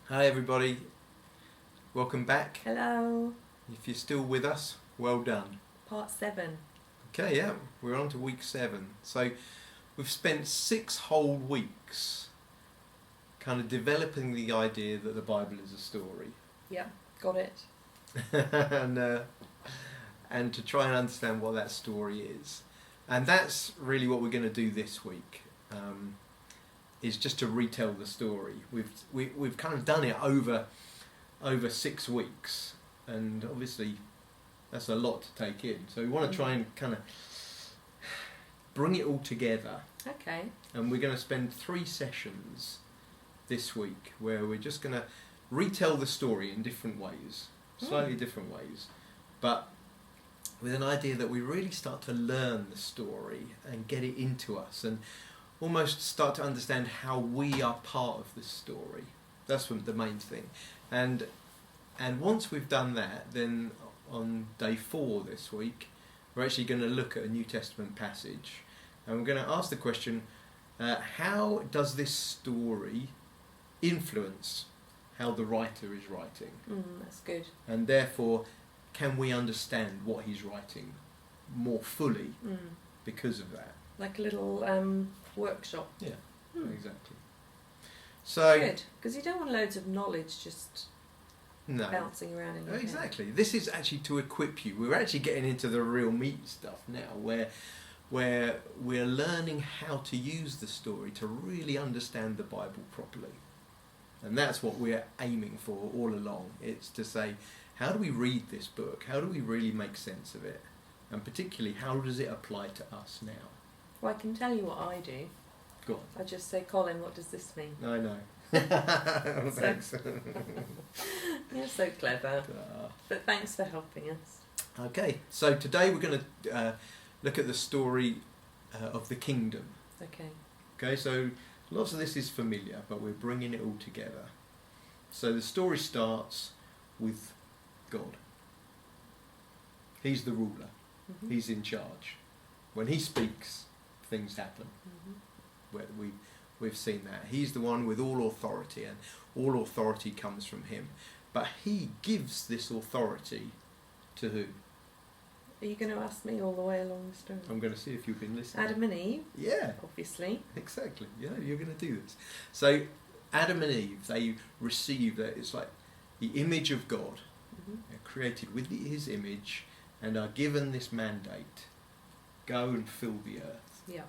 Hi everybody, welcome back. Hello, If you're still with us, well done. part 7. Okay, yeah, we're on to week 7. So we've spent 6 whole weeks kind of developing the idea that the Bible is a story. Yep, got it. and to try and understand what that story is. And that's really what we're going to do this week. Is just to retell the story. We've kind of done it over 6 weeks, and obviously that's a lot to take in. So we want to try and kind of bring it all together. Okay. And we're going to spend 3 sessions this week where we're just going to retell the story in different ways, slightly different ways, but with an idea that we really start to learn the story and get it into us and almost start to understand how we are part of the story. That's the main thing. And once we've done that, then on day 4 this week, we're actually going to look at a New Testament passage. And we're going to ask the question, how does this story influence how the writer is writing? That's good. And therefore, can we understand what he's writing more fully because of that? Like a little workshop. Yeah, exactly. So Good, because you don't want loads of knowledge just bouncing around in your head. Exactly. This is actually to equip you. We're actually getting into the real meat stuff now, where we're learning how to use the story to really understand the Bible properly. And that's what we're aiming for all along. It's to say, how do we read this book? How do we really make sense of it? And particularly, how does it apply to us now? Well, I can tell you what I do. Go on. I just say, Colin, what does this mean? I know. Thanks. You're so clever. But thanks for helping us. Okay, so today we're going to look at the story of the kingdom. Okay. Okay, so lots of this is familiar, but we're bringing it all together. So the story starts with God. He's the ruler. Mm-hmm. He's in charge. When he speaks, things happen. Where we've seen that. He's the one with all authority, and all authority comes from him. But he gives this authority to who? Are you going to ask me all the way along the story? I'm going to see if you've been listening. Adam and Eve. Yeah. Obviously. Exactly. Yeah, you're going to do this. So Adam and Eve, they receive that. It's like the image of God. They're created with his image and are given this mandate. Go and fill the earth. Yeah.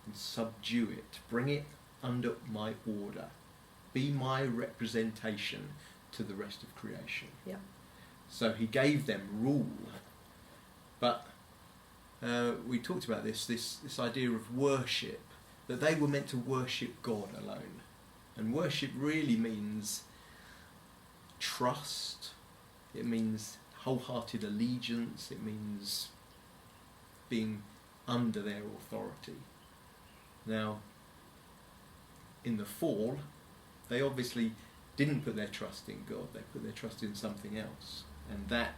And subdue it. Bring it under my order. Be my representation to the rest of creation. Yeah. So he gave them rule. But we talked about this idea of worship, that they were meant to worship God alone. And worship really means trust. It means wholehearted allegiance. It means being under their authority. Now, in the fall, they obviously didn't put their trust in God. They put their trust in something else. And that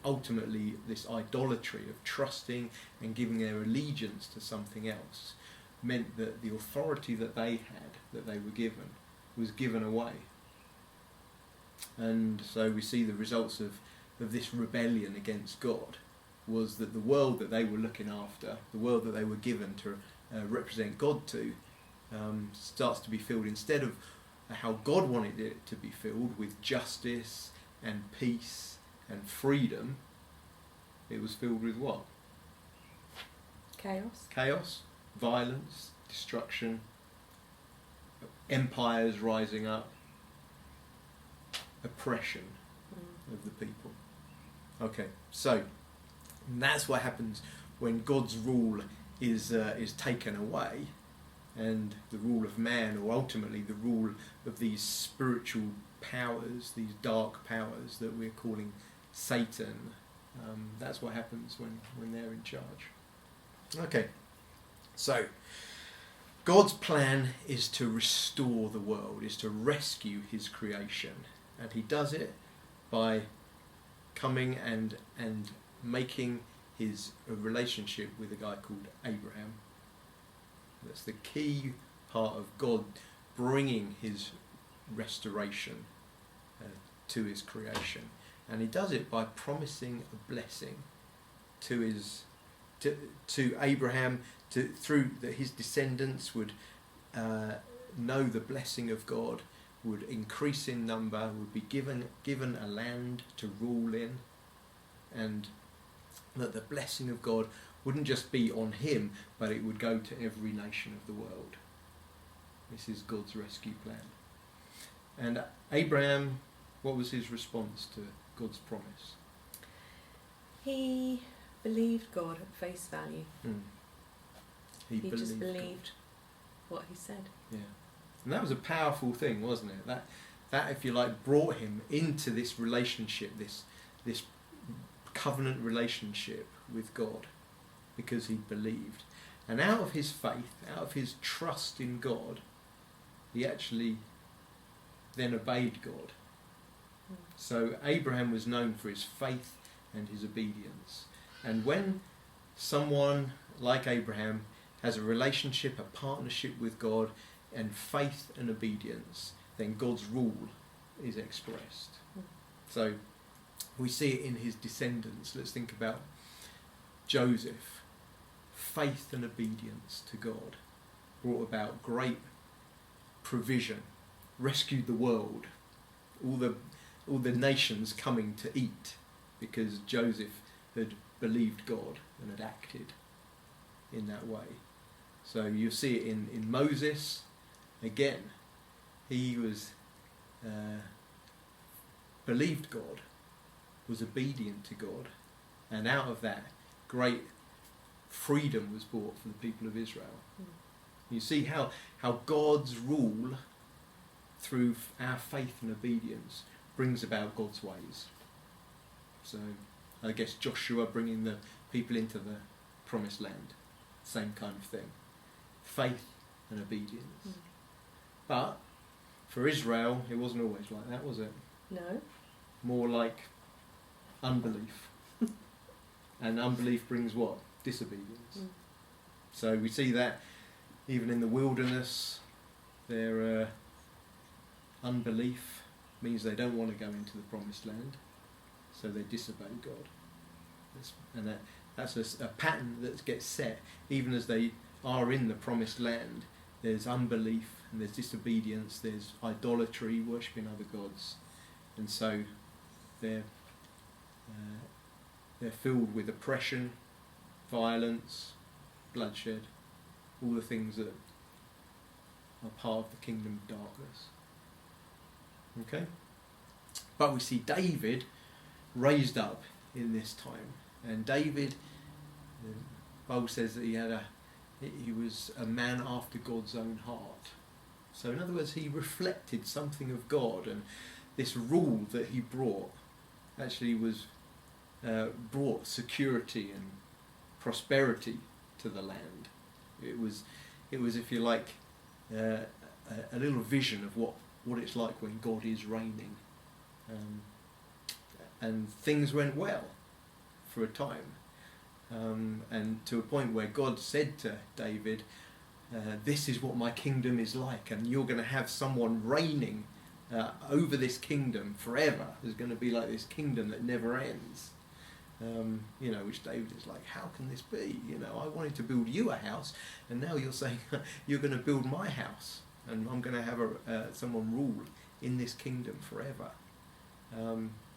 ultimately, this idolatry of trusting and giving their allegiance to something else meant that the authority that they had, that they were given, was given away. And so we see the results of this rebellion against God was that the world that they were looking after, the world that they were given to represent God to, starts to be filled, instead of how God wanted it to be filled, with justice and peace and freedom, it was filled with what? Chaos. Chaos, violence, destruction, empires rising up, oppression of the people. Okay, so that's what happens when God's rule is taken away, and the rule of man, or ultimately the rule of these spiritual powers, these dark powers that we're calling Satan. That's what happens when they're in charge. Okay, so God's plan is to restore the world, is to rescue his creation, and he does it by coming and making his relationship with a guy called Abraham. That's the key part of God bringing his restoration to his creation. And he does it by promising a blessing to Abraham, through that his descendants would know the blessing of God, would increase in number, would be given a land to rule in, and that the blessing of God wouldn't just be on him, but it would go to every nation of the world. This is God's rescue plan. And Abraham, what was his response to God's promise? He believed God at face value. He just believed God. What he said. Yeah. And that was a powerful thing, wasn't it? That, if you like, brought him into this relationship, this covenant relationship with God, because he believed. And out of his faith, out of his trust in God, he actually then obeyed God. So Abraham was known for his faith and his obedience. And when someone like Abraham has a relationship, a partnership with God, and faith and obedience, then God's rule is expressed. So we see it in his descendants. Let's think about Joseph. Faith and obedience to God brought about great provision, rescued the world, all the nations coming to eat, because Joseph had believed God and had acted in that way. So you see it in Moses. Again, he was believed God, was obedient to God, and out of that, great freedom was brought for the people of Israel. You see how God's rule, through our faith and obedience, brings about God's ways. So I guess Joshua bringing the people into the promised land, same kind of thing. Faith and obedience. But for Israel, it wasn't always like that, was it? No. More like unbelief. And unbelief brings what? Disobedience. So we see that even in the wilderness, their unbelief means they don't want to go into the promised land, so they disobey God. And that's a pattern that gets set even as they are in the promised land. There's unbelief and there's disobedience, there's idolatry, worshipping other gods, and so they're filled with oppression, violence, bloodshed, all the things that are part of the kingdom of darkness. Okay? But we see David raised up in this time, and David, the Bible says that he was a man after God's own heart. So in other words, he reflected something of God, and this rule that he brought actually was brought security and prosperity to the land. It was, if you like, a little vision of what it's like when God is reigning. And things went well for a time. And to a point where God said to David, this is what my kingdom is like, and you're going to have someone reigning over this kingdom forever. There's going to be like this kingdom that never ends. Which David is like, how can this be? I wanted to build you a house, and now you're saying you're going to build my house, and I'm going to have someone rule in this kingdom forever.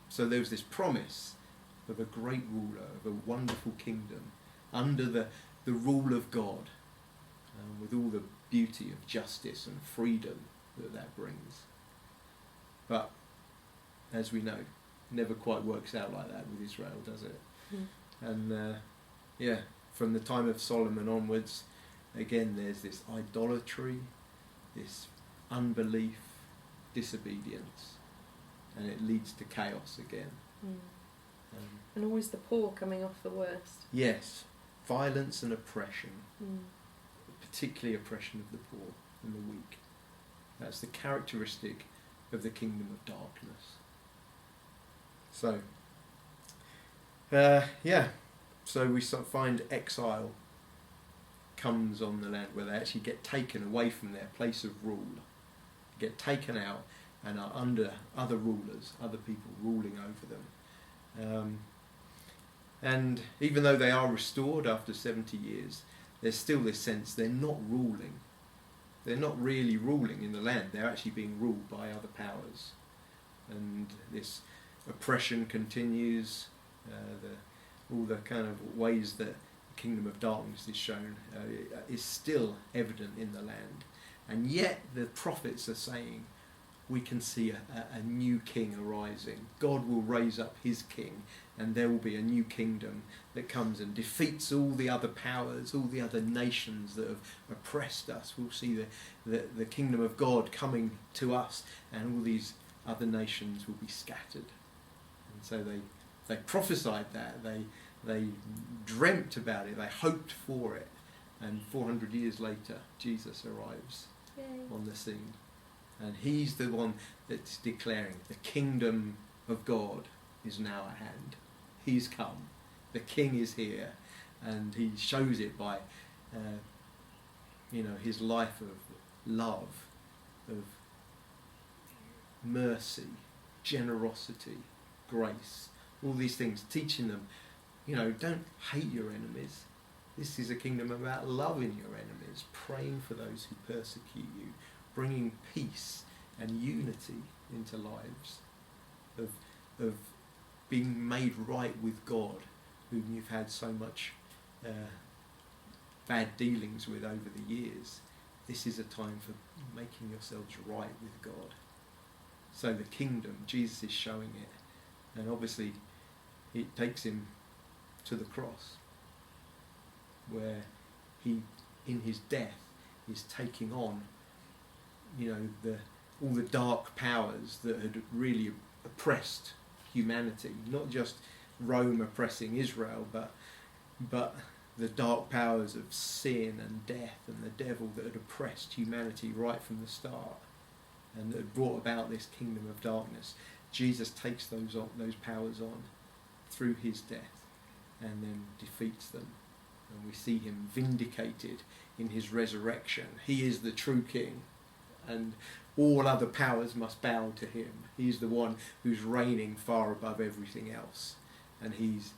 So there was this promise of a great ruler, of a wonderful kingdom, under the rule of God, with all the beauty of justice and freedom that brings. But, as we know, never quite works out like that with Israel, does it? And from the time of Solomon onwards, again there's this idolatry, this unbelief, disobedience, and it leads to chaos again. And always the poor coming off the worst. Yes, violence and oppression, particularly oppression of the poor and the weak. That's the characteristic of the kingdom of darkness. So, so we find exile comes on the land, where they actually get taken away from their place of rule get taken out and are under other rulers, other people ruling over them. And even though they are restored after 70 years, there's still this sense they're not ruling. They're not really ruling in the land. They're actually being ruled by other powers. And this oppression continues. All the kind of ways that the kingdom of darkness is shown is still evident in the land. And yet the prophets are saying, we can see a new king arising. God will raise up his king, and there will be a new kingdom that comes and defeats all the other powers, all the other nations that have oppressed us. We'll see the kingdom of God coming to us, and all these other nations will be scattered. And so they prophesied that, they dreamt about it, they hoped for it, and 400 years later Jesus arrives on the scene. And he's the one that's declaring the kingdom of God is now at hand. He's come. The king is here. And he shows it by, his life of love, of mercy, generosity, grace, all these things, teaching them, don't hate your enemies. This is a kingdom about loving your enemies, praying for those who persecute you, bringing peace and unity into lives, of being made right with God, whom you've had so much bad dealings with over the years. This is a time for making yourselves right with God. So the kingdom, Jesus is showing it, and obviously it takes him to the cross, where he, in his death, is taking on all the dark powers that had really oppressed humanity, not just Rome oppressing Israel, but the dark powers of sin and death and the devil that had oppressed humanity right from the start and that had brought about this kingdom of darkness. Jesus takes those powers on through his death and then defeats them. And we see him vindicated in his resurrection. He is the true king, and all other powers must bow to him. He's the one who's reigning far above everything else, and he's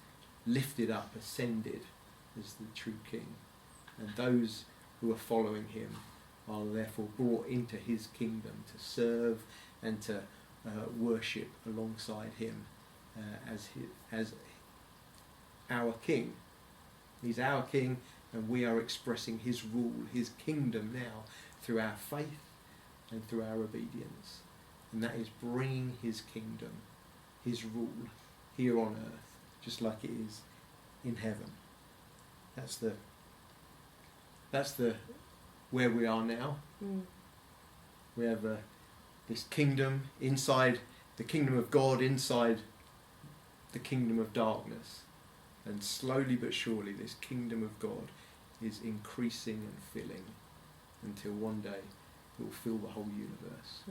lifted up, ascended as the true king. And those who are following him are therefore brought into his kingdom to serve and to worship alongside him as our king. He's our king, and we are expressing his rule, his kingdom now, through our faith and through our obedience. And that is bringing his kingdom, his rule, here on earth, just like it is in heaven. That's the where we are now. We have this kingdom inside, the kingdom of God inside the kingdom of darkness. And slowly but surely this kingdom of God is increasing and filling until one day it will fill the whole universe.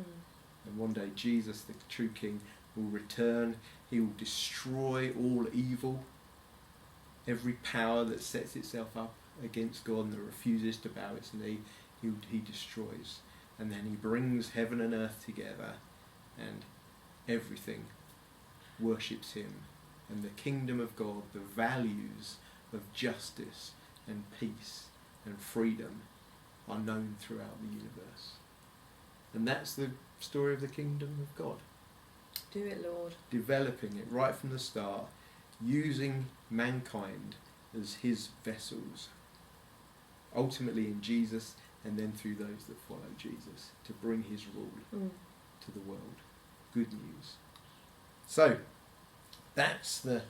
And one day Jesus, the true king, will return. He will destroy all evil, every power that sets itself up against God and that refuses to bow its knee. He destroys. And then he brings heaven and earth together, and everything worships him. And the kingdom of God, the values of justice and peace and freedom are known throughout the universe. And that's the story of the kingdom of God. Do it, Lord. Developing it right from the start, using mankind as his vessels, ultimately in Jesus and then through those that follow Jesus, to bring his rule to the world. Good news. So, that's the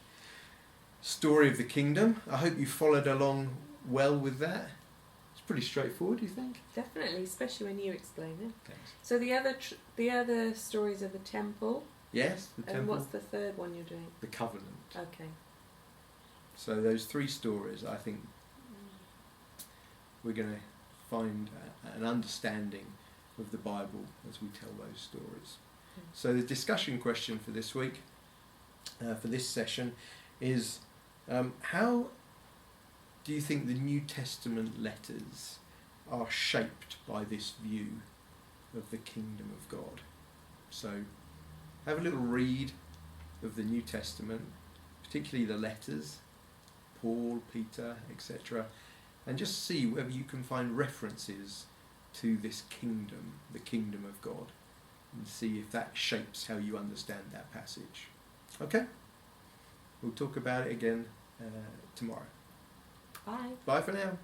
story of the kingdom. I hope you followed along well with that. It's pretty straightforward, do you think? Definitely, especially when you explain it. Thanks. So the other stories are the temple. Yes, the temple. And what's the third one you're doing? The covenant. Okay. So those three stories, I think we're going to find an understanding of the Bible as we tell those stories. So the discussion question for this week, for this session, is how do you think the New Testament letters are shaped by this view of the kingdom of God. So have a little read of the New Testament, particularly the letters, Paul, Peter, etc., and just see whether you can find references to this kingdom, the kingdom of God, and see if that shapes how you understand that passage. Okay? We'll talk about it again tomorrow. Bye. Bye for now.